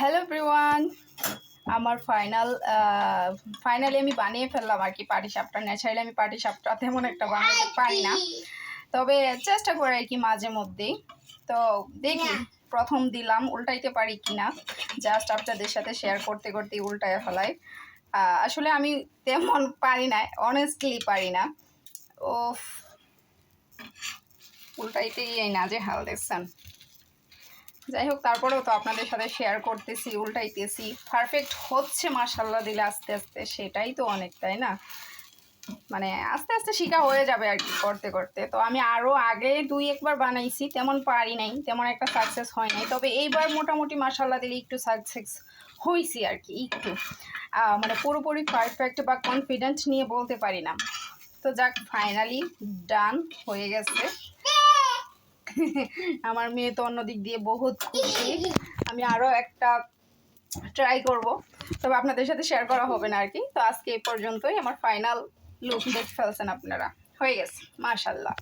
Hello everyone, আমার finally আমি বানিয়ে ফেললাম আর কি পাটিসাপটা। ন্যাচারালি আমি পাটিসাপটা তেমন একটা বানাতে পারি না, তবে চেষ্টা করি আর কি মাঝে মধ্যেই। তো দেখি প্রথম দিলাম উল্টাইতে পারি কিনা, জাস্ট আপনাদের সাথে শেয়ার করতে করতে উল্টায় ফেলাই। আসলে আমি তেমন পারি না, অনেস্টলি পারি না। ও উল্টাইতেই এই না যে হাল দেখছেন। যাই হোক, তারপরেও তো আপনাদের সাথে শেয়ার করতেছি, উল্টাইতেছি, পারফেক্ট হচ্ছে মাশাআল্লাহ দিলে আস্তে আস্তে, সেটাই তো অনেক, তাই না? মানে আস্তে আস্তে শিখা হয়ে যাবে আর কি করতে করতে। তো আমি আরও আগে 2-1 বার বানাইছি, তেমন পারি নাই, তেমন একটা সাকসেস হয় নাই, তবে এইবার মোটামুটি মাশাআল্লাহ দিলে একটু সাকসেস হয়েছি আর কি, একটু মানে পুরোপুরি পারফেক্ট বা কনফিডেন্ট নিয়ে বলতে পারি না। তো যাক, ফাইনালি ডান হয়ে গেছে। আমার মেয়ে তো অন্য দিক দিয়ে বহুত খুশি। আমি আরও একটা ট্রাই করব, তবে আপনাদের সাথে শেয়ার করা হবে না আর কি। তো আজকে এই পর্যন্তই, আমার ফাইনাল লুক দেখতে ফেলছেন আপনারা, হয়ে গেছে মাশাআল্লাহ।